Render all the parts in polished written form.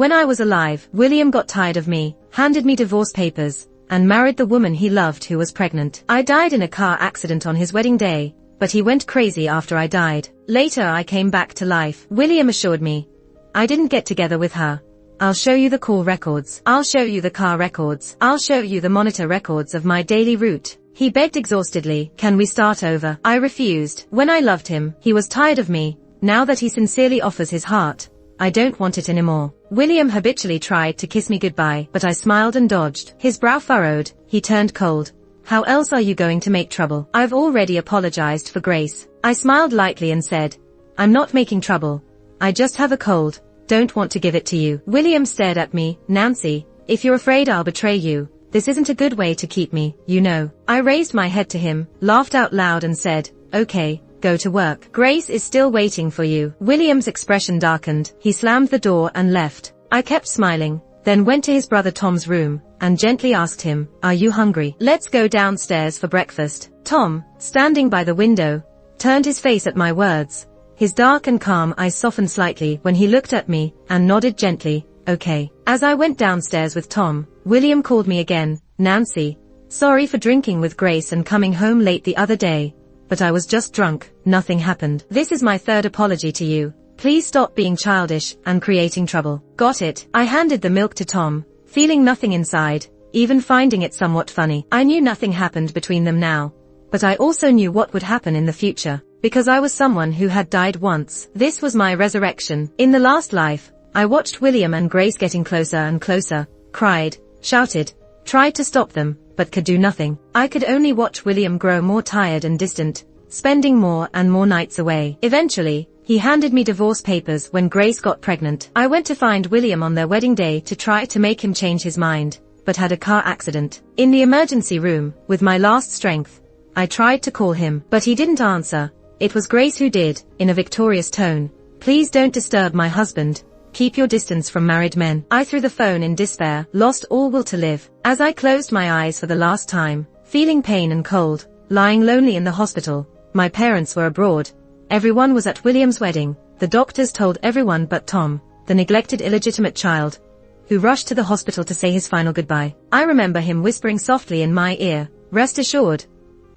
When I was alive, William got tired of me, handed me divorce papers, and married the woman he loved who was pregnant. I died in a car accident on his wedding day, but he went crazy after I died. Later I came back to life. William assured me. I didn't get together with her. I'll show you the call records. I'll show you the car records. I'll show you the monitor records of my daily route. He begged exhaustedly, can we start over? I refused. When I loved him, he was tired of me. Now that he sincerely offers his heart, I don't want it anymore. William habitually tried to kiss me goodbye, but I smiled and dodged. His brow furrowed. He turned cold. How else are you going to make trouble? I've already apologized for Grace. I smiled lightly and said, I'm not making trouble. I just have a cold. Don't want to give it to you. William stared at me. Nancy, if you're afraid I'll betray you, this isn't a good way to keep me, you know. I raised my head to him, laughed out loud and said, okay, go to work. Grace is still waiting for you. William's expression darkened. He slammed the door and left. I kept smiling, then went to his brother Tom's room, and gently asked him, are you hungry? Let's go downstairs for breakfast. Tom, standing by the window, turned his face at my words. His dark and calm eyes softened slightly when he looked at me, and nodded gently, okay. As I went downstairs with Tom, William called me again, Nancy, sorry for drinking with Grace and coming home late the other day, but I was just drunk, nothing happened. This is my third apology to you. Please stop being childish and creating trouble. Got it. I handed the milk to Tom, feeling nothing inside, even finding it somewhat funny. I knew nothing happened between them now, but I also knew what would happen in the future. Because I was someone who had died once. This was my resurrection. In the last life, I watched William and Grace getting closer and closer, cried, shouted, tried to stop them, but could do nothing. I could only watch William grow more tired and distant, spending more and more nights away. Eventually, he handed me divorce papers when Grace got pregnant. I went to find William on their wedding day to try to make him change his mind, but had a car accident. In the emergency room, with my last strength, I tried to call him, but he didn't answer. It was Grace who did, in a victorious tone. Please don't disturb my husband. Keep your distance from married men. I threw the phone in despair, lost all will to live. As I closed my eyes for the last time, feeling pain and cold, lying lonely in the hospital, my parents were abroad. Everyone was at William's wedding. The doctors told everyone but Tom, the neglected illegitimate child, who rushed to the hospital to say his final goodbye. I remember him whispering softly in my ear, rest assured,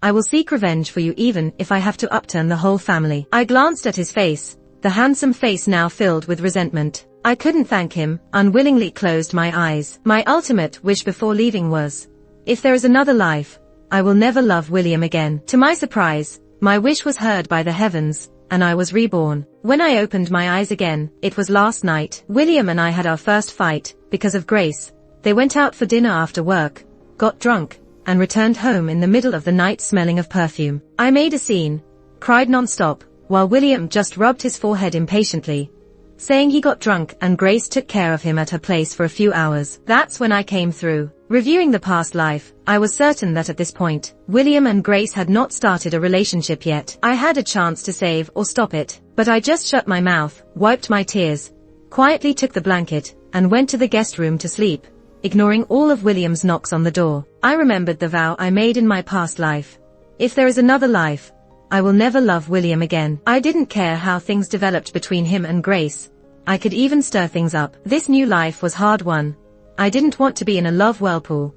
I will seek revenge for you even if I have to upturn the whole family. I glanced at his face, the handsome face now filled with resentment. I couldn't thank him, unwillingly closed my eyes. My ultimate wish before leaving was, if there is another life, I will never love William again. To my surprise, my wish was heard by the heavens, and I was reborn. When I opened my eyes again, it was last night. William and I had our first fight, because of Grace. They went out for dinner after work, got drunk, and returned home in the middle of the night smelling of perfume. I made a scene, cried non-stop, while William just rubbed his forehead impatiently, saying he got drunk and Grace took care of him at her place for a few hours. That's when I came through. Reviewing the past life, I was certain that at this point, William and Grace had not started a relationship yet. I had a chance to save or stop it, but I just shut my mouth, wiped my tears, quietly took the blanket, and went to the guest room to sleep, ignoring all of William's knocks on the door. I remembered the vow I made in my past life. If there is another life, I will never love William again. I didn't care how things developed between him and Grace. I could even stir things up. This new life was hard won. I didn't want to be in a love whirlpool.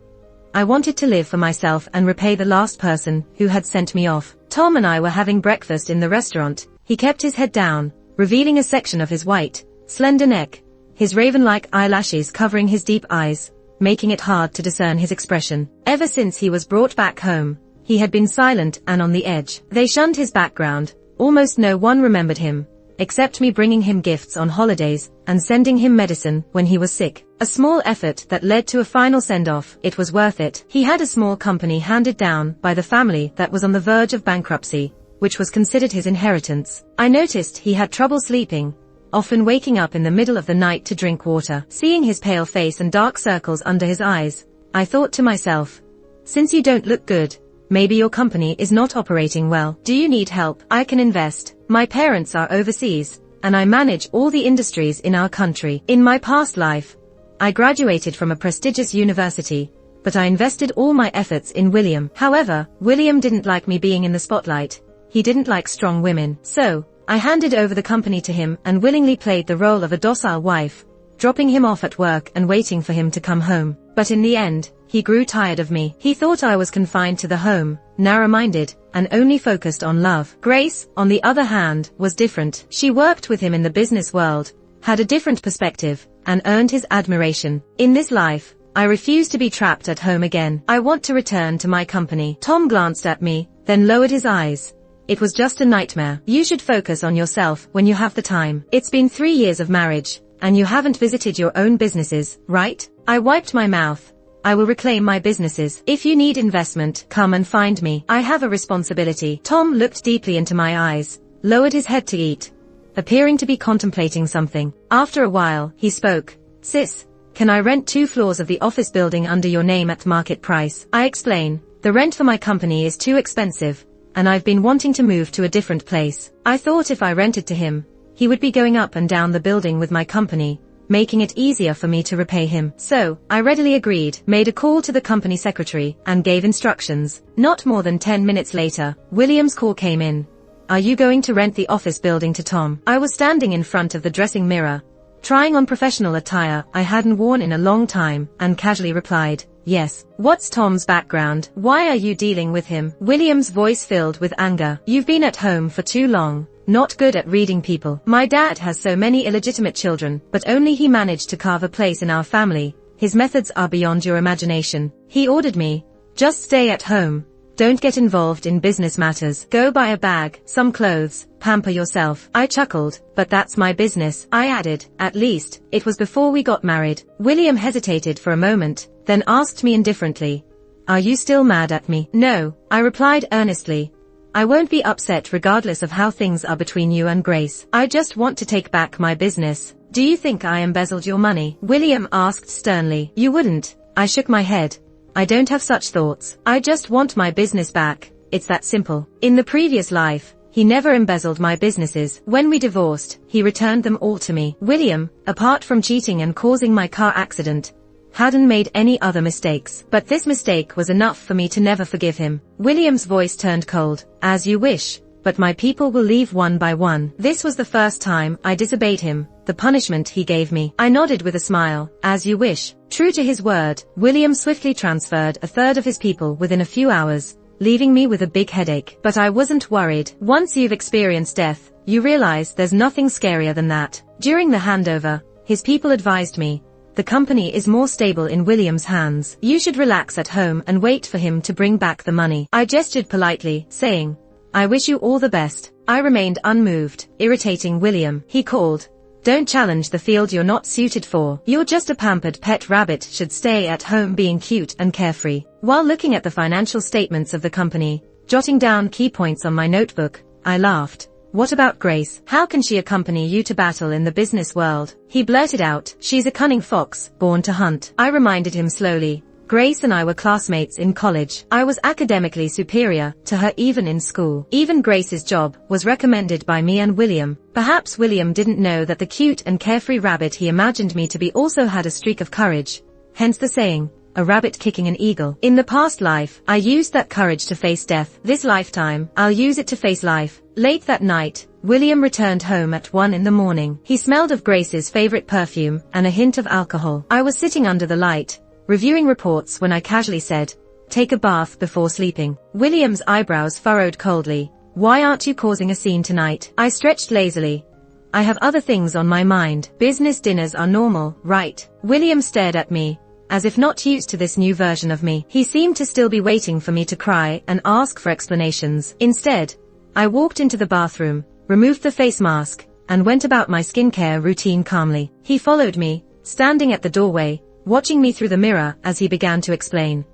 I wanted to live for myself and repay the last person who had sent me off. Tom and I were having breakfast in the restaurant. He kept his head down, revealing a section of his white, slender neck, his raven-like eyelashes covering his deep eyes, making it hard to discern his expression. Ever since he was brought back home, he had been silent and on the edge. They shunned his background. Almost no one remembered him, except me bringing him gifts on holidays and sending him medicine when he was sick. A small effort that led to a final send-off. It was worth it. He had a small company handed down by the family that was on the verge of bankruptcy, which was considered his inheritance. I noticed he had trouble sleeping, often waking up in the middle of the night to drink water. Seeing his pale face and dark circles under his eyes, I thought to myself, since you don't look good, maybe your company is not operating well. Do you need help? I can invest. My parents are overseas, and I manage all the industries in our country. In my past life, I graduated from a prestigious university, but I invested all my efforts in William. However, William didn't like me being in the spotlight. He didn't like strong women. So, I handed over the company to him and willingly played the role of a docile wife, dropping him off at work and waiting for him to come home. But in the end, he grew tired of me. He thought I was confined to the home, narrow-minded, and only focused on love. Grace, on the other hand, was different. She worked with him in the business world, had a different perspective, and earned his admiration. In this life, I refuse to be trapped at home again. I want to return to my company. Tom glanced at me, then lowered his eyes. It was just a nightmare. You should focus on yourself when you have the time. It's been 3 years of marriage, and you haven't visited your own businesses, right? I wiped my mouth. I will reclaim my businesses. If you need investment, come and find me. I have a responsibility. Tom looked deeply into my eyes, lowered his head to eat, appearing to be contemplating something. After a while, he spoke. Sis, can I rent 2 floors of the office building under your name at market price? I explain. The rent for my company is too expensive, and I've been wanting to move to a different place. I thought if I rented to him, he would be going up and down the building with my company, making it easier for me to repay him. So, I readily agreed, made a call to the company secretary, and gave instructions. Not more than 10 minutes later, William's call came in. Are you going to rent the office building to Tom? I was standing in front of the dressing mirror, trying on professional attire I hadn't worn in a long time, and casually replied, yes. What's Tom's background? Why are you dealing with him? William's voice filled with anger. You've been at home for too long. Not good at reading people. My dad has so many illegitimate children, but only he managed to carve a place in our family. His methods are beyond your imagination. He ordered me, just stay at home. Don't get involved in business matters. Go buy a bag, some clothes, pamper yourself. I chuckled, but that's my business. I added, at least, it was before we got married. William hesitated for a moment, then asked me indifferently, are you still mad at me? No, I replied earnestly. I won't be upset regardless of how things are between you and Grace. I just want to take back my business. Do you think I embezzled your money? William asked sternly. You wouldn't. I shook my head. I don't have such thoughts. I just want my business back. It's that simple. In the previous life, he never embezzled my businesses. When we divorced, he returned them all to me. William, apart from cheating and causing my car accident, hadn't made any other mistakes. But this mistake was enough for me to never forgive him. William's voice turned cold. As you wish, but my people will leave one by one. This was the first time I disobeyed him, the punishment he gave me. I nodded with a smile. As you wish. True to his word, William swiftly transferred a third of his people within a few hours, leaving me with a big headache. But I wasn't worried. Once you've experienced death, you realize there's nothing scarier than that. During the handover, his people advised me, the company is more stable in William's hands. You should relax at home and wait for him to bring back the money. I gestured politely, saying, I wish you all the best. I remained unmoved, irritating William. He called, don't challenge the field you're not suited for. You're just a pampered pet rabbit, should stay at home being cute and carefree. While looking at the financial statements of the company, jotting down key points on my notebook, I laughed. What about Grace? How can she accompany you to battle in the business world? He blurted out, she's a cunning fox, born to hunt. I reminded him slowly. Grace and I were classmates in college. I was academically superior to her even in school. Even Grace's job was recommended by me and William. Perhaps William didn't know that the cute and carefree rabbit he imagined me to be also had a streak of courage. Hence the saying, a rabbit kicking an eagle. In the past life, I used that courage to face death. This lifetime, I'll use it to face life. Late that night, William returned home at 1 in the morning. He smelled of Grace's favorite perfume and a hint of alcohol. I was sitting under the light, reviewing reports when I casually said, take a bath before sleeping. William's eyebrows furrowed coldly. Why aren't you causing a scene tonight? I stretched lazily. I have other things on my mind. Business dinners are normal, right? William stared at me, as if not used to this new version of me. He seemed to still be waiting for me to cry and ask for explanations. Instead, I walked into the bathroom, removed the face mask, and went about my skincare routine calmly. He followed me, standing at the doorway, watching me through the mirror as he began to explain.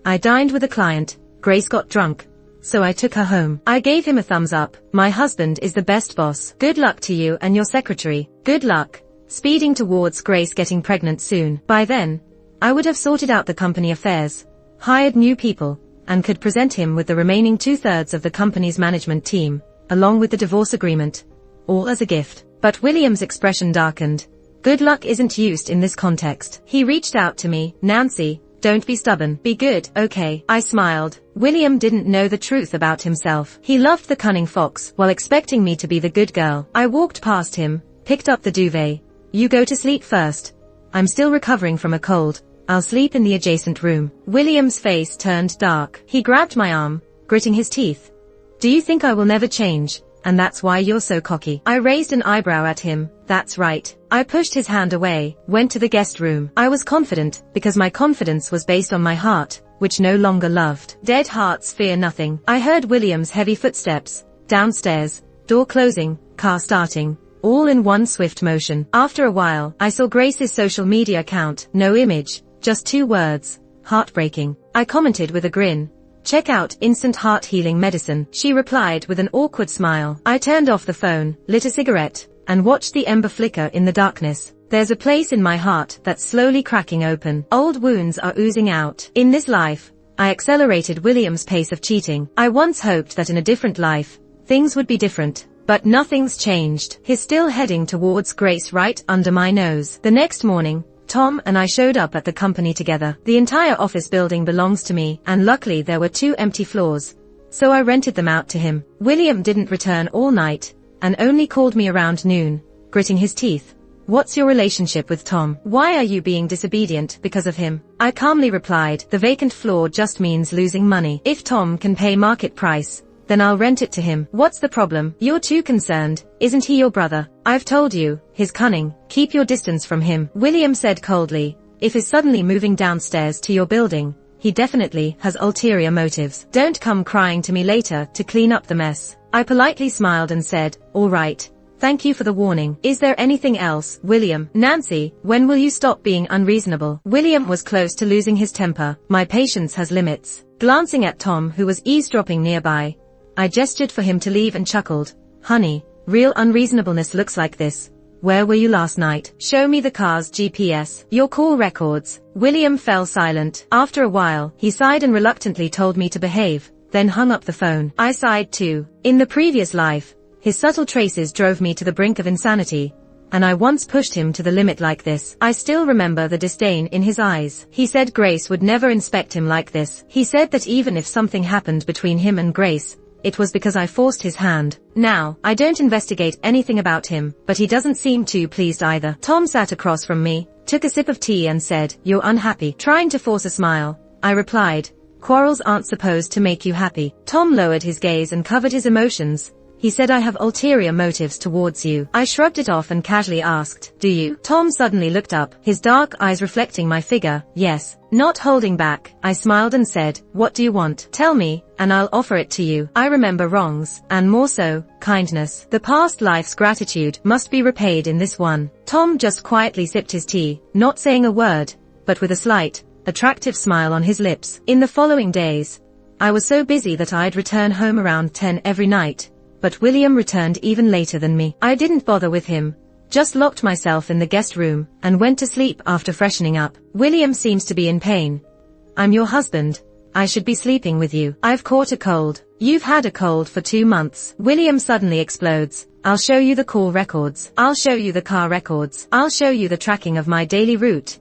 I dined with a client, Grace got drunk, so I took her home. I gave him a thumbs up. My husband is the best boss. Good luck to you and your secretary. Good luck. Speeding towards Grace getting pregnant soon. By then, I would have sorted out the company affairs, hired new people, and could present him with the remaining 2/3 of the company's management team, along with the divorce agreement, all as a gift. But William's expression darkened. Good luck isn't used in this context. He reached out to me. Nancy, don't be stubborn. Be good, okay? I smiled. William didn't know the truth about himself. He loved the cunning fox while expecting me to be the good girl. I walked past him, picked up the duvet. You go to sleep first. I'm still recovering from a cold. I'll sleep in the adjacent room. William's face turned dark. He grabbed my arm, gritting his teeth. Do you think I will never change? And that's why you're so cocky? I raised an eyebrow at him. That's right. I pushed his hand away, went to the guest room. I was confident, because my confidence was based on my heart, which no longer loved. Dead hearts fear nothing. I heard William's heavy footsteps, downstairs, door closing, car starting, all in one swift motion. After a while, I saw Grace's social media account, no image, just 2 words, heartbreaking. I commented with a grin. Check out instant heart healing medicine. She replied with an awkward smile. I turned off the phone, lit a cigarette, and watched the ember flicker in the darkness. There's a place in my heart that's slowly cracking open. Old wounds are oozing out. In this life, I accelerated William's pace of cheating. I once hoped that in a different life, things would be different. But nothing's changed. He's still heading towards Grace right under my nose. The next morning, Tom and I showed up at the company together. The entire office building belongs to me, and luckily there were 2 empty floors, so I rented them out to him. William didn't return all night, and only called me around noon, gritting his teeth. What's your relationship with Tom? Why are you being disobedient because of him? I calmly replied, the vacant floor just means losing money. If Tom can pay market price, then I'll rent it to him. What's the problem? You're too concerned. Isn't he your brother? I've told you, he's cunning. Keep your distance from him. William said coldly, if he's suddenly moving downstairs to your building, he definitely has ulterior motives. Don't come crying to me later to clean up the mess. I politely smiled and said, all right. Thank you for the warning. Is there anything else? William, Nancy, when will you stop being unreasonable? William was close to losing his temper. My patience has limits. Glancing at Tom, who was eavesdropping nearby, I gestured for him to leave and chuckled. Honey, real unreasonableness looks like this. Where were you last night? Show me the car's GPS. Your call records. William fell silent. After a while, he sighed and reluctantly told me to behave, then hung up the phone. I sighed too. In the previous life, his subtle traces drove me to the brink of insanity, and I once pushed him to the limit like this. I still remember the disdain in his eyes. He said Grace would never inspect him like this. He said that even if something happened between him and Grace, it was because I forced his hand. Now, I don't investigate anything about him, but he doesn't seem too pleased either. Tom sat across from me, took a sip of tea and said, you're unhappy. Trying to force a smile, I replied, quarrels aren't supposed to make you happy. Tom lowered his gaze and covered his emotions. He said I have ulterior motives towards you. I shrugged it off and casually asked, do you? Tom suddenly looked up, his dark eyes reflecting my figure. Yes. Not holding back, I smiled and said, what do you want? Tell me, and I'll offer it to you. I remember wrongs, and more so, kindness. The past life's gratitude must be repaid in this one. Tom just quietly sipped his tea, not saying a word, but with a slight, attractive smile on his lips. In the following days, I was so busy that I'd return home around 10 every night. But William returned even later than me. I didn't bother with him, just locked myself in the guest room, and went to sleep after freshening up. William seems to be in pain. I'm your husband. I should be sleeping with you. I've caught a cold. You've had a cold for 2 months. William suddenly explodes. I'll show you the call records. I'll show you the car records. I'll show you the tracking of my daily route.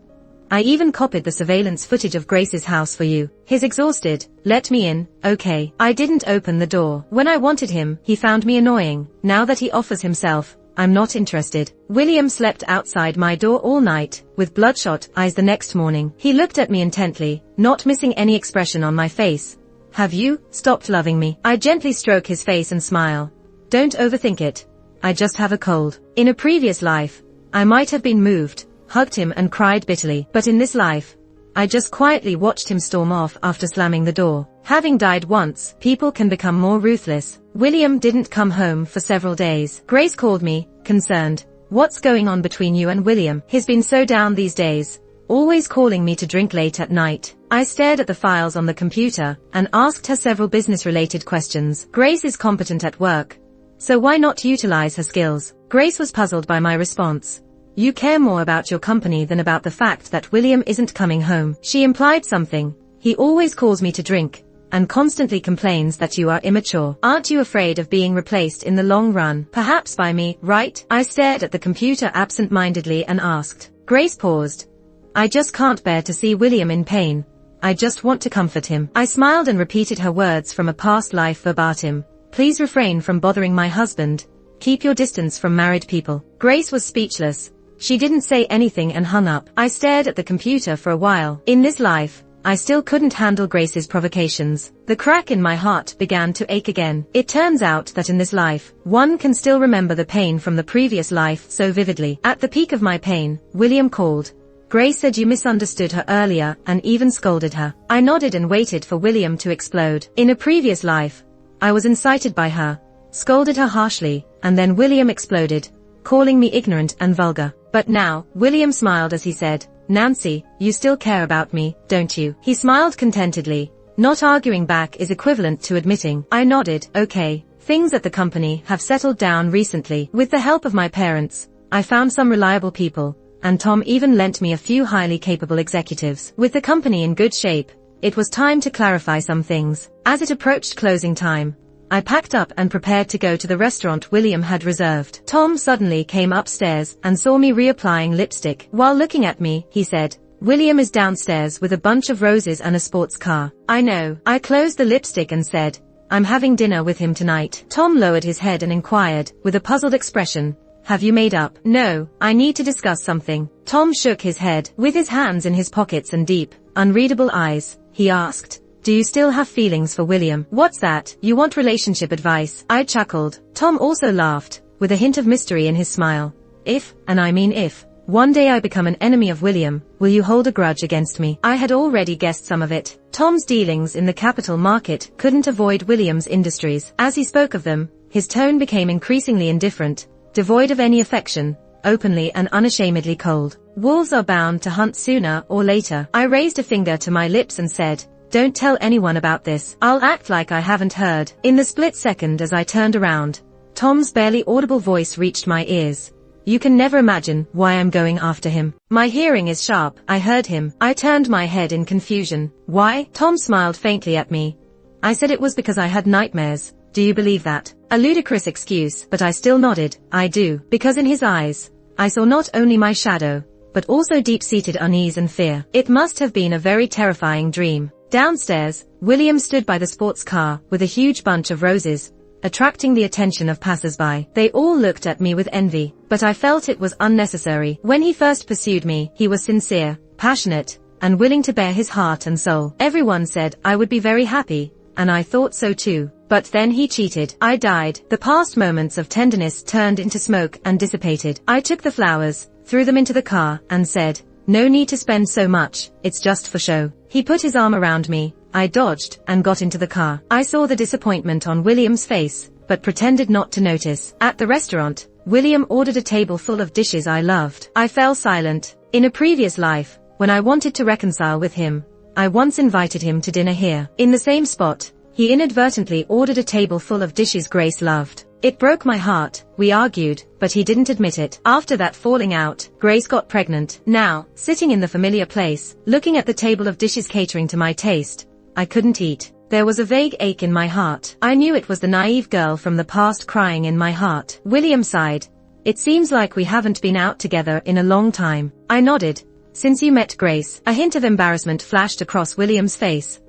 I even copied the surveillance footage of Grace's house for you. He's exhausted. Let me in, okay? I didn't open the door. When I wanted him, he found me annoying. Now that he offers himself, I'm not interested. William slept outside my door all night, with bloodshot eyes the next morning. He looked at me intently, not missing any expression on my face. Have you stopped loving me? I gently stroke his face and smile. Don't overthink it. I just have a cold. In a previous life, I might have been moved, hugged him and cried bitterly. But in this life, I just quietly watched him storm off after slamming the door. Having died once, people can become more ruthless. William didn't come home for several days. Grace called me, concerned. What's going on between you and William? He's been so down these days, always calling me to drink late at night. I stared at the files on the computer and asked her several business-related questions. Grace is competent at work, so why not utilize her skills? Grace was puzzled by my response. You care more about your company than about the fact that William isn't coming home. She implied something. He always calls me to drink, and constantly complains that you are immature. Aren't you afraid of being replaced in the long run? Perhaps by me, right? I stared at the computer absent-mindedly and asked. Grace paused. I just can't bear to see William in pain. I just want to comfort him. I smiled and repeated her words from a past life verbatim. Please refrain from bothering my husband. Keep your distance from married people. Grace was speechless. She didn't say anything and hung up. I stared at the computer for a while. In this life, I still couldn't handle Grace's provocations. The crack in my heart began to ache again. It turns out that in this life, one can still remember the pain from the previous life so vividly. At the peak of my pain, William called. Grace said you misunderstood her earlier and even scolded her. I nodded and waited for William to explode. In a previous life, I was incited by her, scolded her harshly, and then William exploded, calling me ignorant and vulgar. But now, William smiled as he said, Nancy, you still care about me, don't you? He smiled contentedly. Not arguing back is equivalent to admitting. I nodded. Okay. Things at the company have settled down recently. With the help of my parents, I found some reliable people, and Tom even lent me a few highly capable executives. With the company in good shape, it was time to clarify some things. As it approached closing time, I packed up and prepared to go to the restaurant William had reserved. Tom suddenly came upstairs and saw me reapplying lipstick. While looking at me, he said, William is downstairs with a bunch of roses and a sports car. I know. I closed the lipstick and said, I'm having dinner with him tonight. Tom lowered his head and inquired, with a puzzled expression, have you made up? No, I need to discuss something. Tom shook his head. With his hands in his pockets and deep, unreadable eyes, he asked, do you still have feelings for William? What's that? You want relationship advice? I chuckled. Tom also laughed, with a hint of mystery in his smile. If, and I mean if, one day I become an enemy of William, will you hold a grudge against me? I had already guessed some of it. Tom's dealings in the capital market couldn't avoid William's industries. As he spoke of them, his tone became increasingly indifferent, devoid of any affection, openly and unashamedly cold. Wolves are bound to hunt sooner or later. I raised a finger to my lips and said, don't tell anyone about this. I'll act like I haven't heard. In the split second as I turned around, Tom's barely audible voice reached my ears. You can never imagine why I'm going after him. My hearing is sharp. I heard him. I turned my head in confusion. Why? Tom smiled faintly at me. I said it was because I had nightmares. Do you believe that? A ludicrous excuse, but I still nodded. I do. Because in his eyes, I saw not only my shadow, but also deep-seated unease and fear. It must have been a very terrifying dream. Downstairs, William stood by the sports car with a huge bunch of roses, attracting the attention of passers-by. They all looked at me with envy, but I felt it was unnecessary. When he first pursued me, he was sincere, passionate, and willing to bare his heart and soul. Everyone said I would be very happy, and I thought so too. But then he cheated. I died. The past moments of tenderness turned into smoke and dissipated. I took the flowers, threw them into the car, and said, no need to spend so much, it's just for show. He put his arm around me, I dodged, and got into the car. I saw the disappointment on William's face, but pretended not to notice. At the restaurant, William ordered a table full of dishes I loved. I fell silent. In a previous life, when I wanted to reconcile with him, I once invited him to dinner here. In the same spot, he inadvertently ordered a table full of dishes Grace loved. It broke my heart. We argued, but he didn't admit it. After that falling out, Grace got pregnant. Now, sitting in the familiar place, looking at the table of dishes catering to my taste, I couldn't eat. There was a vague ache in my heart. I knew it was the naive girl from the past crying in my heart. William sighed. It seems like we haven't been out together in a long time. I nodded. Since you met Grace. A hint of embarrassment flashed across William's face.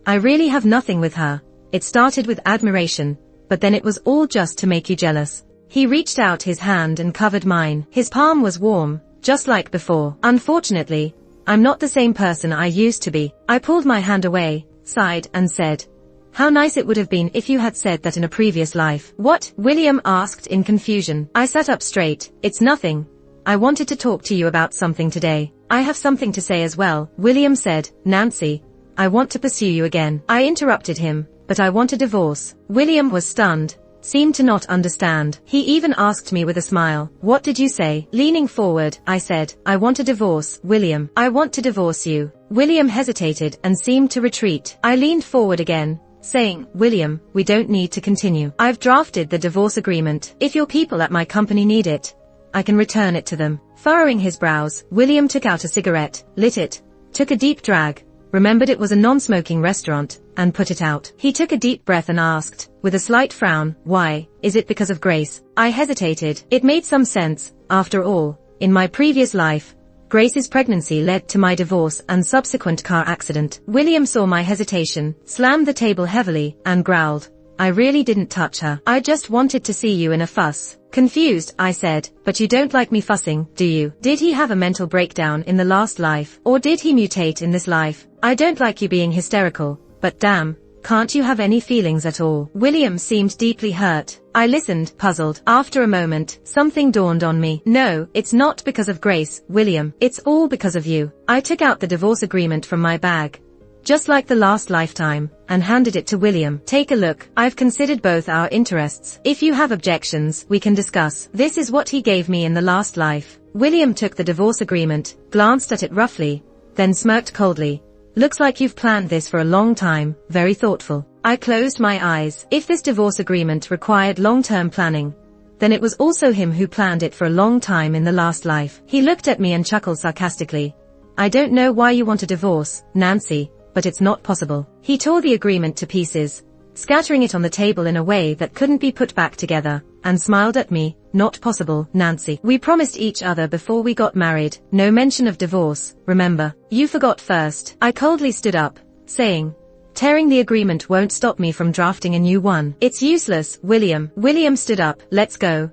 I really have nothing with her. It started with admiration, but then it was all just to make you jealous. He reached out his hand and covered mine. His palm was warm, just like before. Unfortunately, I'm not the same person I used to be. I pulled my hand away, sighed, and said, how nice it would have been if you had said that in a previous life. What? William asked in confusion. I sat up straight. It's nothing. I wanted to talk to you about something today. I have something to say as well. William said, Nancy, I want to pursue you again. I interrupted him, but I want a divorce. William was stunned, seemed to not understand. He even asked me with a smile, what did you say? Leaning forward, I said, I want a divorce, William. I want to divorce you. William hesitated and seemed to retreat. I leaned forward again, saying, William, we don't need to continue. I've drafted the divorce agreement. If your people at my company need it, I can return it to them. Furrowing his brows, William took out a cigarette, lit it, took a deep drag, remembered it was a non-smoking restaurant, and put it out. He took a deep breath and asked, with a slight frown, why? Is it because of Grace? I hesitated. It made some sense. After all, in my previous life, Grace's pregnancy led to my divorce and subsequent car accident. William saw my hesitation, slammed the table heavily, and growled, I really didn't touch her. I just wanted to see you in a fuss. Confused, I said, but you don't like me fussing, do you? Did he have a mental breakdown in the last life, or did he mutate in this life? I don't like you being hysterical, but damn, can't you have any feelings at all? William seemed deeply hurt. I listened, puzzled. After a moment, something dawned on me. No, it's not because of Grace, William. It's all because of you. I took out the divorce agreement from my bag, just like the last lifetime, and handed it to William. Take a look. I've considered both our interests. If you have objections, we can discuss. This is what he gave me in the last life. William took the divorce agreement, glanced at it roughly, then smirked coldly. Looks like you've planned this for a long time, very thoughtful. I closed my eyes. If this divorce agreement required long-term planning, then it was also him who planned it for a long time in the last life. He looked at me and chuckled sarcastically. I don't know why you want a divorce, Nancy, but it's not possible. He tore the agreement to pieces, scattering it on the table in a way that couldn't be put back together, and smiled at me. Not possible, Nancy. We promised each other before we got married, no mention of divorce, remember? You forgot first. I coldly stood up, saying, tearing the agreement won't stop me from drafting a new one. It's useless, William. William stood up. Let's go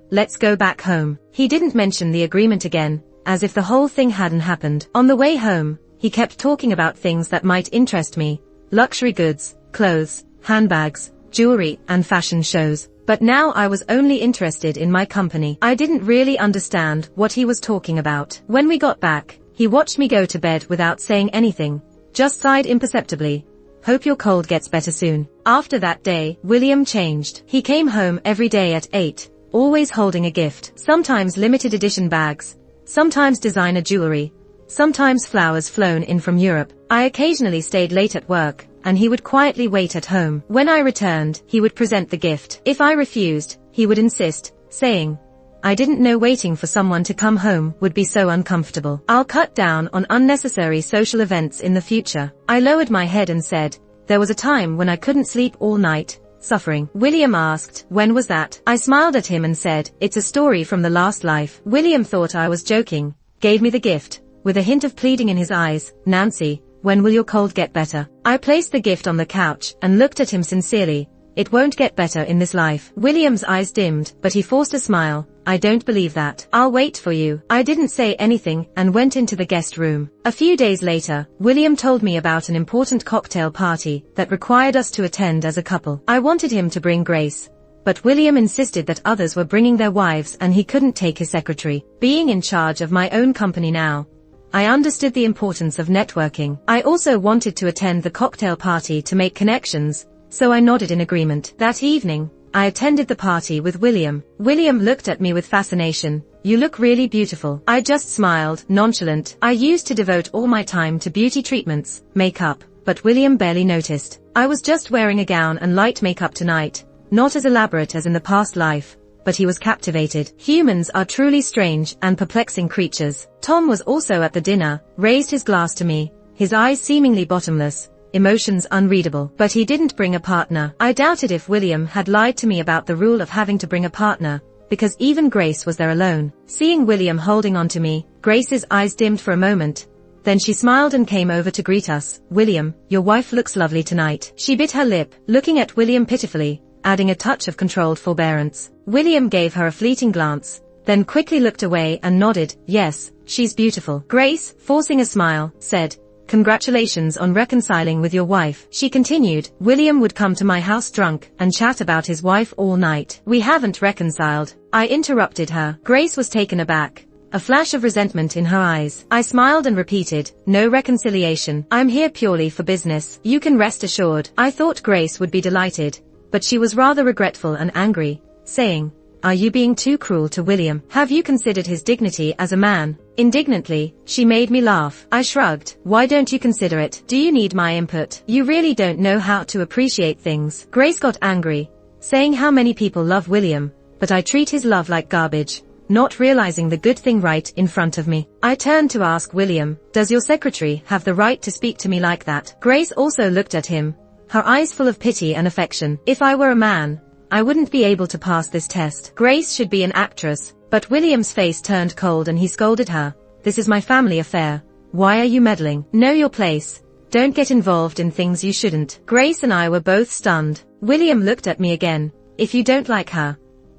back home. He didn't mention the agreement again, as if the whole thing hadn't happened. On the way home, he kept talking about things that might interest me, luxury goods, clothes, handbags, jewelry, and fashion shows. But now I was only interested in my company. I didn't really understand what he was talking about. When we got back, he watched me go to bed without saying anything, just sighed imperceptibly. Hope your cold gets better soon. After that day, William changed. He came home every day at 8, always holding a gift. Sometimes limited edition bags, sometimes designer jewelry, sometimes flowers flown in from Europe. I occasionally stayed late at work, and he would quietly wait at home. When I returned, he would present the gift. If I refused, he would insist, saying, I didn't know waiting for someone to come home would be so uncomfortable. I'll cut down on unnecessary social events in the future. I lowered my head and said, there was a time when I couldn't sleep all night, suffering. William asked, when was that? I smiled at him and said, it's a story from the last life. William thought I was joking, gave me the gift, with a hint of pleading in his eyes. Nancy, when will your cold get better? I placed the gift on the couch and looked at him sincerely. It won't get better in this life. William's eyes dimmed, but he forced a smile. I don't believe that. I'll wait for you. I didn't say anything and went into the guest room. A few days later, William told me about an important cocktail party that required us to attend as a couple. I wanted him to bring Grace, but William insisted that others were bringing their wives and he couldn't take his secretary. Being in charge of my own company now, I understood the importance of networking. I also wanted to attend the cocktail party to make connections, so I nodded in agreement. That evening, I attended the party with William. William looked at me with fascination. You look really beautiful. I just smiled, nonchalant. I used to devote all my time to beauty treatments, makeup, but William barely noticed. I was just wearing a gown and light makeup tonight, not as elaborate as in the past life, but he was captivated. Humans are truly strange and perplexing creatures. Tom was also at the dinner, raised his glass to me, his eyes seemingly bottomless, emotions unreadable. But he didn't bring a partner. I doubted if William had lied to me about the rule of having to bring a partner, because even Grace was there alone. Seeing William holding on to me, Grace's eyes dimmed for a moment. Then she smiled and came over to greet us. William, your wife looks lovely tonight. She bit her lip, looking at William pitifully, adding a touch of controlled forbearance. William gave her a fleeting glance, then quickly looked away and nodded. Yes, she's beautiful. Grace, forcing a smile, said, congratulations on reconciling with your wife. She continued, William would come to my house drunk and chat about his wife all night. We haven't reconciled. I interrupted her. Grace was taken aback, a flash of resentment in her eyes. I smiled and repeated, no reconciliation. I'm here purely for business. You can rest assured. I thought Grace would be delighted, but she was rather regretful and angry, saying, are you being too cruel to William? Have you considered his dignity as a man? Indignantly, she made me laugh. I shrugged. Why don't you consider it? Do you need my input? You really don't know how to appreciate things. Grace got angry, saying how many people love William, but I treat his love like garbage, not realizing the good thing right in front of me. I turned to ask William, does your secretary have the right to speak to me like that? Grace also looked at him, her eyes full of pity and affection. If I were a man, I wouldn't be able to pass this test. Grace should be an actress. But William's face turned cold and he scolded her. This is my family affair. Why are you meddling? Know your place. Don't get involved in things you shouldn't. Grace and I were both stunned. William looked at me again. If you don't like her,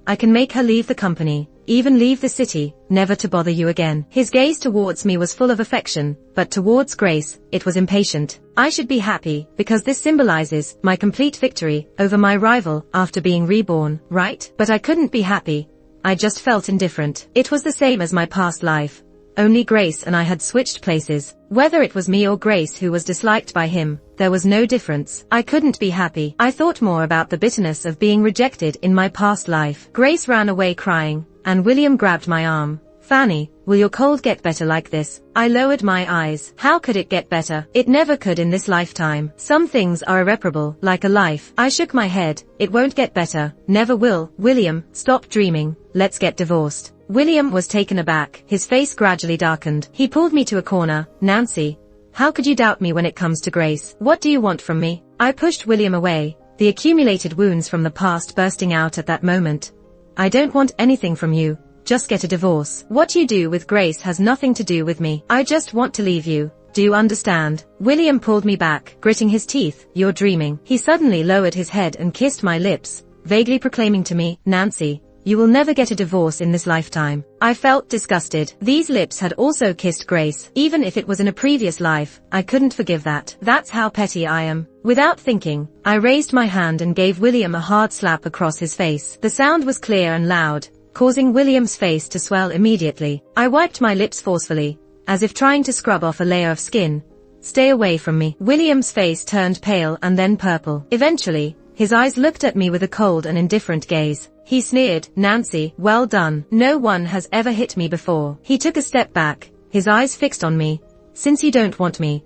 I can make her leave the company, even leave the city, never to bother you again. His gaze towards me was full of affection, but towards Grace, it was impatient. I should be happy, because this symbolizes my complete victory over my rival after being reborn, right? But I couldn't be happy. I just felt indifferent. It was the same as my past life. Only Grace and I had switched places. Whether it was me or Grace who was disliked by him, there was no difference. I couldn't be happy. I thought more about the bitterness of being rejected in my past life. Grace ran away crying, and William grabbed my arm. Fanny, will your cold get better like this? I lowered my eyes. How could it get better? It never could in this lifetime. Some things are irreparable, like a life. I shook my head. It won't get better. Never will. William, stop dreaming. Let's get divorced. William was taken aback. His face gradually darkened. He pulled me to a corner. Nancy, how could you doubt me when it comes to Grace? What do you want from me? I pushed William away, the accumulated wounds from the past bursting out at that moment. I don't want anything from you. Just get a divorce. What you do with Grace has nothing to do with me. I just want to leave you. Do you understand? William pulled me back, gritting his teeth. You're dreaming. He suddenly lowered his head and kissed my lips, vaguely proclaiming to me, Nancy, you will never get a divorce in this lifetime. I felt disgusted. These lips had also kissed Grace. Even if it was in a previous life, I couldn't forgive that. That's how petty I am. Without thinking, I raised my hand and gave William a hard slap across his face. The sound was clear and loud, causing William's face to swell immediately. I wiped my lips forcefully, as if trying to scrub off a layer of skin. Stay away from me. William's face turned pale and then purple. Eventually, his eyes looked at me with a cold and indifferent gaze. He sneered, Nancy, well done. No one has ever hit me before. He took a step back, his eyes fixed on me. Since you don't want me,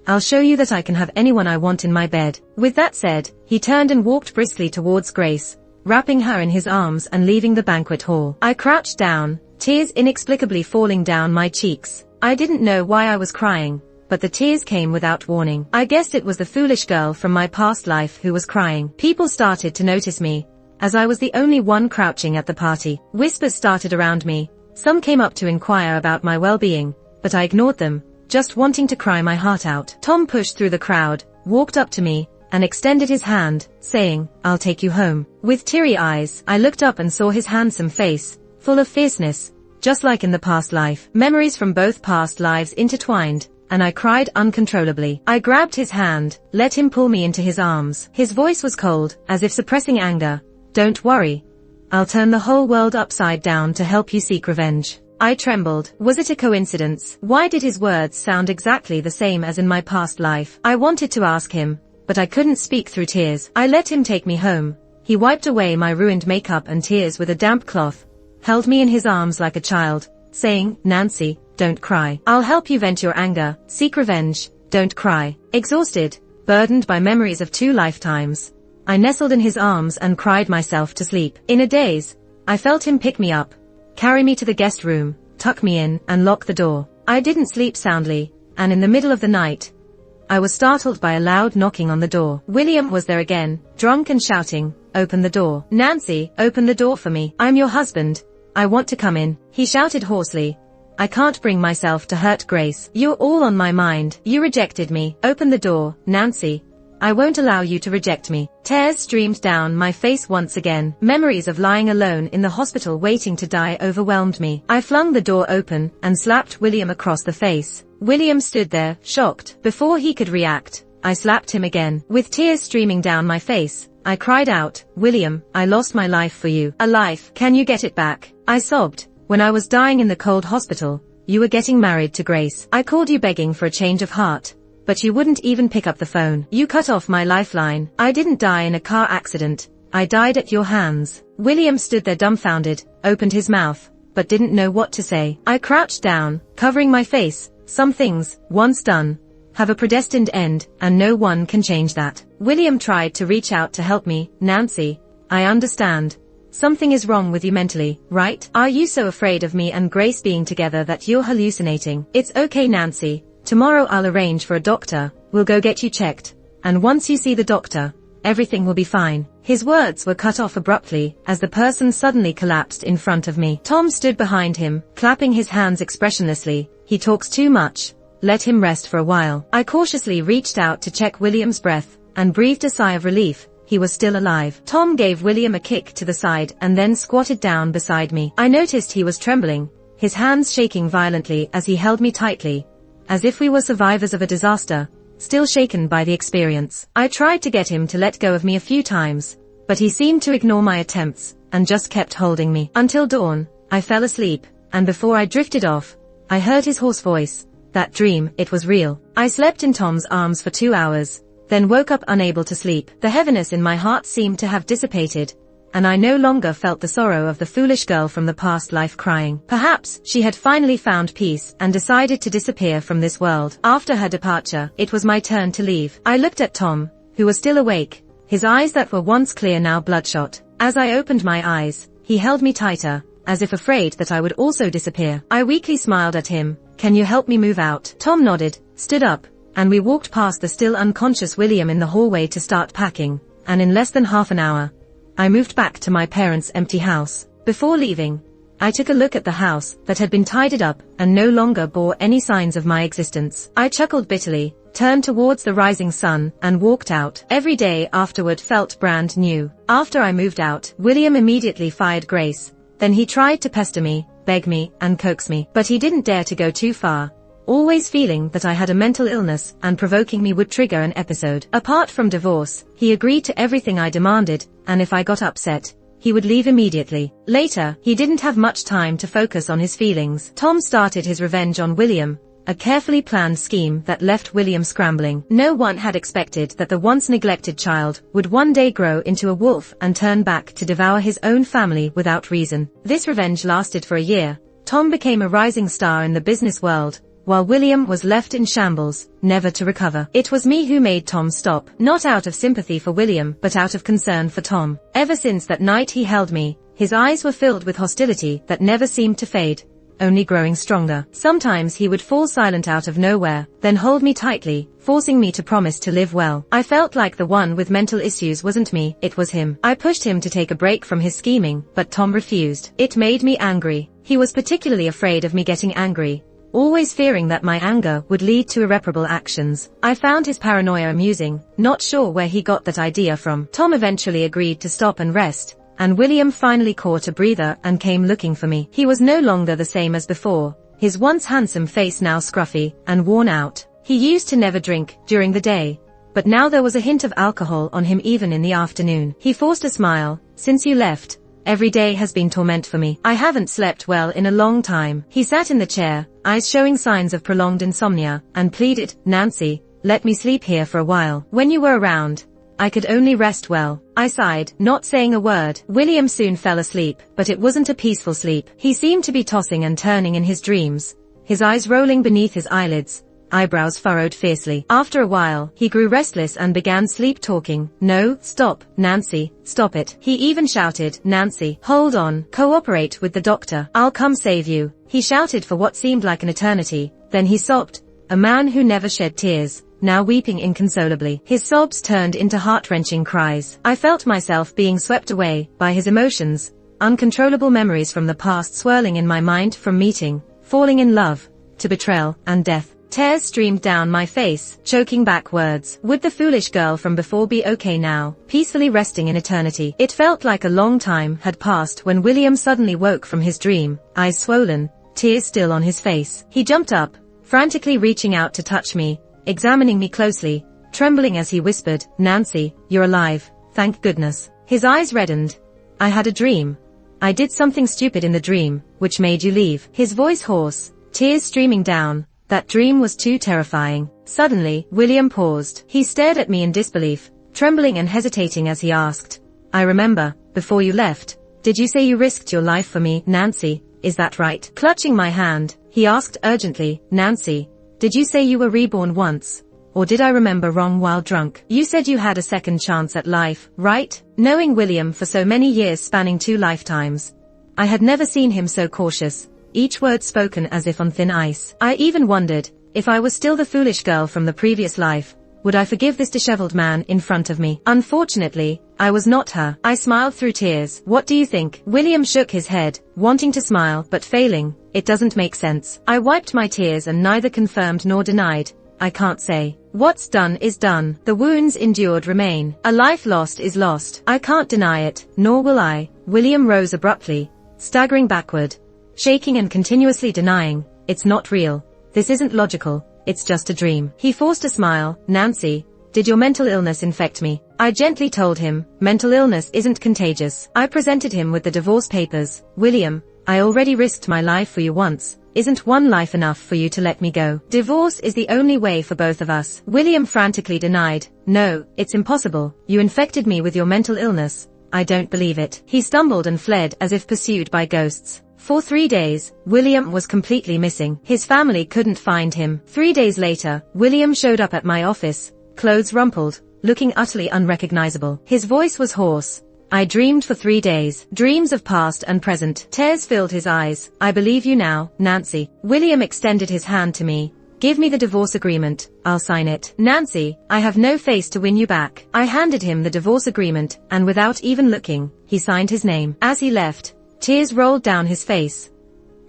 I'll show you that I can have anyone I want in my bed. With that said, he turned and walked briskly towards Grace, wrapping her in his arms and leaving the banquet hall. I crouched down, tears inexplicably falling down my cheeks. I didn't know why I was crying, but the tears came without warning. I guessed it was the foolish girl from my past life who was crying. People started to notice me, as I was the only one crouching at the party. Whispers started around me. Some came up to inquire about my well-being, but I ignored them, just wanting to cry my heart out. Tom pushed through the crowd, walked up to me, and extended his hand, saying, I'll take you home. With teary eyes, I looked up and saw his handsome face, full of fierceness, just like in the past life. Memories from both past lives intertwined, and I cried uncontrollably. I grabbed his hand, let him pull me into his arms. His voice was cold, as if suppressing anger. Don't worry. I'll turn the whole world upside down to help you seek revenge. I trembled. Was it a coincidence? Why did his words sound exactly the same as in my past life? I wanted to ask him, but I couldn't speak through tears. I let him take me home. He wiped away my ruined makeup and tears with a damp cloth, held me in his arms like a child, saying, Nancy, don't cry. I'll help you vent your anger, seek revenge, don't cry. Exhausted, burdened by memories of 2 lifetimes, I nestled in his arms and cried myself to sleep. In a daze, I felt him pick me up, carry me to the guest room, tuck me in, and lock the door. I didn't sleep soundly, and in the middle of the night, I was startled by a loud knocking on the door. William was there again, drunk and shouting, open the door. Nancy, open the door for me. I'm your husband. I want to come in. He shouted hoarsely. I can't bring myself to hurt Grace. You're all on my mind. You rejected me. Open the door, Nancy. I won't allow you to reject me. Tears streamed down my face once again. Memories of lying alone in the hospital waiting to die overwhelmed me. I flung the door open and slapped William across the face. William stood there, shocked. Before he could react, I slapped him again. With tears streaming down my face, I cried out, William, I lost my life for you. A life. Can you get it back? I sobbed. When I was dying in the cold hospital, you were getting married to Grace. I called you begging for a change of heart, but you wouldn't even pick up the phone. You cut off my lifeline. I didn't die in a car accident. I died at your hands. William stood there dumbfounded, opened his mouth, but didn't know what to say. I crouched down, covering my face. Some things, once done, have a predestined end, and no one can change that. William tried to reach out to help me. Nancy, I understand. Something is wrong with you mentally, right? Are you so afraid of me and Grace being together that you're hallucinating? It's okay, Nancy. Tomorrow I'll arrange for a doctor. We'll go get you checked. And once you see the doctor, everything will be fine. His words were cut off abruptly as the person suddenly collapsed in front of me. Tom stood behind him, clapping his hands expressionlessly. He talks too much. Let him rest for a while. I cautiously reached out to check William's breath and breathed a sigh of relief he was still alive. Tom gave William a kick to the side and then squatted down beside me. I noticed he was trembling, his hands shaking violently as he held me tightly, as if we were survivors of a disaster, still shaken by the experience. I tried to get him to let go of me a few times, but he seemed to ignore my attempts, and just kept holding me. Until dawn, I fell asleep, and before I drifted off, I heard his hoarse voice. That dream, it was real. I slept in Tom's arms for 2 hours, then woke up unable to sleep. The heaviness in my heart seemed to have dissipated, and I no longer felt the sorrow of the foolish girl from the past life crying. Perhaps she had finally found peace and decided to disappear from this world. After her departure, it was my turn to leave. I looked at Tom, who was still awake, his eyes that were once clear now bloodshot. As I opened my eyes, he held me tighter, as if afraid that I would also disappear. I weakly smiled at him. Can you help me move out? Tom nodded, stood up, and we walked past the still unconscious William in the hallway to start packing, and in less than half an hour, I moved back to my parents' empty house. Before leaving, I took a look at the house that had been tidied up and no longer bore any signs of my existence. I chuckled bitterly, turned towards the rising sun, and walked out. Every day afterward felt brand new. After I moved out, William immediately fired Grace. Then he tried to pester me, beg me, and coax me, but he didn't dare to go too far, always feeling that I had a mental illness and provoking me would trigger an episode. Apart from divorce, he agreed to everything I demanded, and if I got upset, he would leave immediately. Later, he didn't have much time to focus on his feelings. Tom started his revenge on William, a carefully planned scheme that left William scrambling. No one had expected that the once neglected child would one day grow into a wolf and turn back to devour his own family without reason. This revenge lasted for a year. Tom became a rising star in the business world, while William was left in shambles, never to recover. It was me who made Tom stop, not out of sympathy for William but out of concern for Tom. Ever since that night he held me, his eyes were filled with hostility that never seemed to fade, only growing stronger. Sometimes he would fall silent out of nowhere, then hold me tightly, forcing me to promise to live well. I felt like the one with mental issues wasn't me, it was him. I pushed him to take a break from his scheming, but Tom refused. It made me angry. He was particularly afraid of me getting angry, always fearing that my anger would lead to irreparable actions. I found his paranoia amusing, not sure where he got that idea from. Tom eventually agreed to stop and rest, and William finally caught a breather and came looking for me. He was no longer the same as before, his once handsome face now scruffy and worn out. He used to never drink during the day, but now there was a hint of alcohol on him even in the afternoon. He forced a smile. Since you left, every day has been torment for me. I haven't slept well in a long time. He sat in the chair, eyes showing signs of prolonged insomnia, and pleaded, Nancy, let me sleep here for a while. When you were around, I could only rest well. I sighed, not saying a word. William soon fell asleep, but it wasn't a peaceful sleep. He seemed to be tossing and turning in his dreams, his eyes rolling beneath his eyelids, eyebrows furrowed fiercely. After a while, he grew restless and began sleep-talking. No, stop, Nancy, stop it. He even shouted, Nancy, hold on, cooperate with the doctor. I'll come save you. He shouted for what seemed like an eternity, then he sobbed, a man who never shed tears, now weeping inconsolably. His sobs turned into heart-wrenching cries. I felt myself being swept away by his emotions, uncontrollable memories from the past swirling in my mind, from meeting, falling in love, to betrayal and death. Tears streamed down my face, choking back words. Would the foolish girl from before be okay now, peacefully resting in eternity? It felt like a long time had passed when William suddenly woke from his dream, eyes swollen, tears still on his face. He jumped up, frantically reaching out to touch me, examining me closely, trembling as he whispered, Nancy, you're alive, thank goodness. His eyes reddened. I had a dream. I did something stupid in the dream, which made you leave. His voice hoarse, tears streaming down. That dream was too terrifying. Suddenly, William paused. He stared at me in disbelief, trembling and hesitating as he asked, I remember, before you left, did you say you risked your life for me, Nancy, is that right? Clutching my hand, he asked urgently, Nancy, did you say you were reborn once? Or did I remember wrong while drunk? You said you had a second chance at life, right? Knowing William for so many years spanning 2 lifetimes, I had never seen him so cautious, each word spoken as if on thin ice. I even wondered, if I was still the foolish girl from the previous life, would I forgive this disheveled man in front of me? Unfortunately, I was not her. I smiled through tears. What do you think? William shook his head, wanting to smile but failing. It doesn't make sense. I wiped my tears and neither confirmed nor denied. I can't say. What's done is done. The wounds endured remain. A life lost is lost. I can't deny it, nor will I. William rose abruptly, staggering backward, shaking and continuously denying, it's not real. This isn't logical. It's just a dream. He forced a smile. Nancy, did your mental illness infect me? I gently told him, mental illness isn't contagious. I presented him with the divorce papers. William, I already risked my life for you once. Isn't one life enough for you to let me go? Divorce is the only way for both of us. William frantically denied. No, it's impossible. You infected me with your mental illness. I don't believe it. He stumbled and fled as if pursued by ghosts. For 3 days, William was completely missing. His family couldn't find him. 3 days later, William showed up at my office, clothes rumpled, looking utterly unrecognizable. His voice was hoarse. I dreamed for 3 days. Dreams of past and present. Tears filled his eyes. I believe you now, Nancy. William extended his hand to me. Give me the divorce agreement. I'll sign it. Nancy, I have no face to win you back. I handed him the divorce agreement, and without even looking, he signed his name. As he left, tears rolled down his face.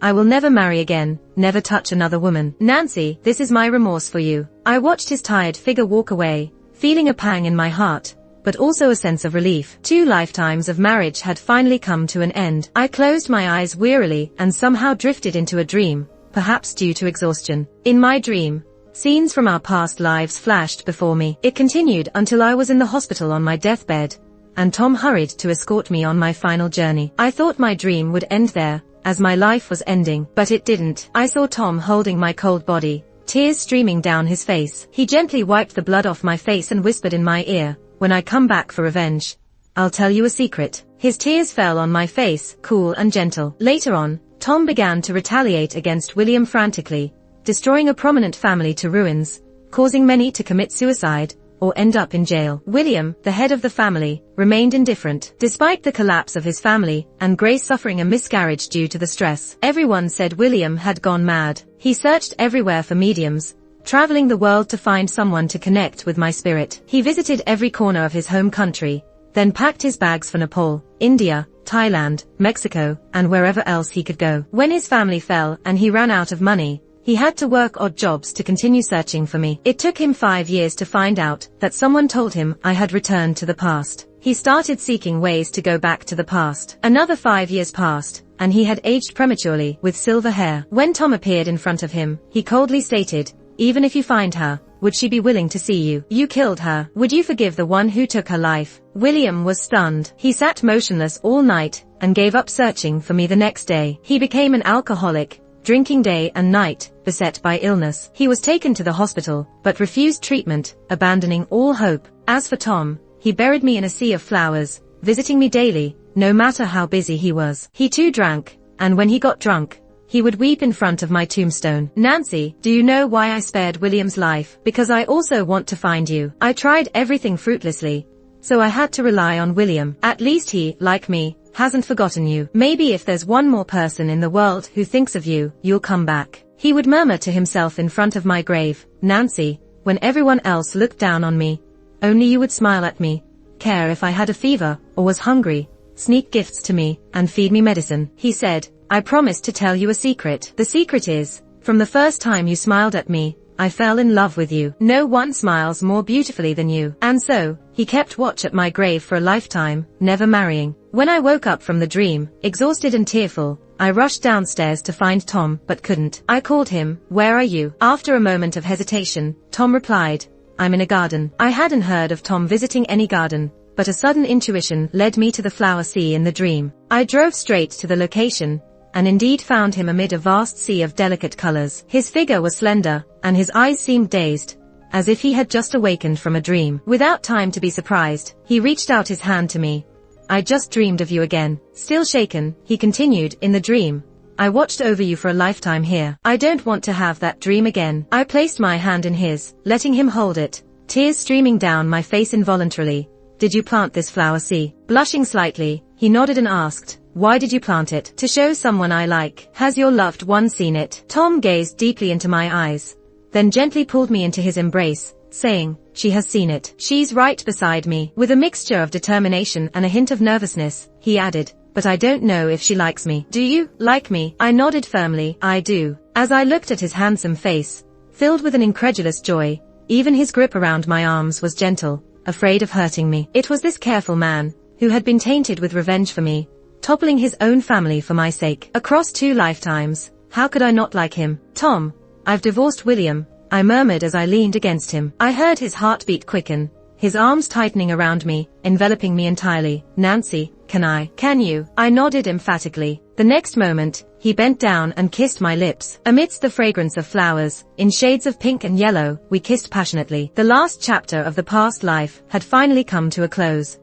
I will never marry again, never touch another woman. Nancy, this is my remorse for you. I watched his tired figure walk away, feeling a pang in my heart, but also a sense of relief. 2 lifetimes of marriage had finally come to an end. I closed my eyes wearily and somehow drifted into a dream, perhaps due to exhaustion. In my dream, scenes from our past lives flashed before me. It continued until I was in the hospital on my deathbed, and Tom hurried to escort me on my final journey. I thought my dream would end there, as my life was ending, but it didn't. I saw Tom holding my cold body, tears streaming down his face. He gently wiped the blood off my face and whispered in my ear, when I come back for revenge, I'll tell you a secret. His tears fell on my face, cool and gentle. Later on, Tom began to retaliate against William frantically, destroying a prominent family to ruins, causing many to commit suicide, or end up in jail. William, the head of the family, remained indifferent. Despite the collapse of his family, and Grace suffering a miscarriage due to the stress, everyone said William had gone mad. He searched everywhere for mediums, traveling the world to find someone to connect with my spirit. He visited every corner of his home country, then packed his bags for Nepal, India, Thailand, Mexico, and wherever else he could go. When his family fell and he ran out of money, he had to work odd jobs to continue searching for me. It took him 5 years to find out that someone told him I had returned to the past. He started seeking ways to go back to the past. Another 5 years passed, and he had aged prematurely, with silver hair. When Tom appeared in front of him, he coldly stated, even if you find her, would she be willing to see you? You killed her. Would you forgive the one who took her life? William was stunned. He sat motionless all night, and gave up searching for me the next day. He became an alcoholic, drinking day and night, beset by illness. He was taken to the hospital, but refused treatment, abandoning all hope. As for Tom, he buried me in a sea of flowers, visiting me daily, no matter how busy he was. He too drank, and when he got drunk, he would weep in front of my tombstone. Nancy, do you know why I spared William's life? Because I also want to find you. I tried everything fruitlessly, so I had to rely on William. At least he, like me, hasn't forgotten you. Maybe if there's one more person in the world who thinks of you, you'll come back. He would murmur to himself in front of my grave. Nancy, when everyone else looked down on me, only you would smile at me, care if I had a fever, or was hungry, sneak gifts to me, and feed me medicine. He said, I promised to tell you a secret. The secret is, from the first time you smiled at me, I fell in love with you. No one smiles more beautifully than you. And so, he kept watch at my grave for a lifetime, never marrying. When I woke up from the dream, exhausted and tearful, I rushed downstairs to find Tom, but couldn't. I called him, where are you? After a moment of hesitation, Tom replied, I'm in a garden. I hadn't heard of Tom visiting any garden, but a sudden intuition led me to the flower sea in the dream. I drove straight to the location, and indeed found him amid a vast sea of delicate colors. His figure was slender, and his eyes seemed dazed, as if he had just awakened from a dream. Without time to be surprised, he reached out his hand to me. I just dreamed of you again. Still shaken, he continued, in the dream, I watched over you for a lifetime here. I don't want to have that dream again. I placed my hand in his, letting him hold it, tears streaming down my face involuntarily. Did you plant this flower sea? Blushing slightly, he nodded and asked, why did you plant it? To show someone I like. Has your loved one seen it? Tom gazed deeply into my eyes, then gently pulled me into his embrace, saying, she has seen it. She's right beside me. With a mixture of determination and a hint of nervousness, he added, but I don't know if she likes me. Do you like me? I nodded firmly. I do. As I looked at his handsome face, filled with an incredulous joy, Even his grip around my arms was gentle, afraid of hurting me. It was this careful man, who had been tainted with revenge for me, toppling his own family for my sake. Across 2 lifetimes, how could I not like him? Tom, I've divorced William, I murmured as I leaned against him. I heard his heartbeat quicken, his arms tightening around me, enveloping me entirely. Nancy, can you? I nodded emphatically. The next moment, he bent down and kissed my lips. Amidst the fragrance of flowers, in shades of pink and yellow, we kissed passionately. The last chapter of the past life had finally come to a close.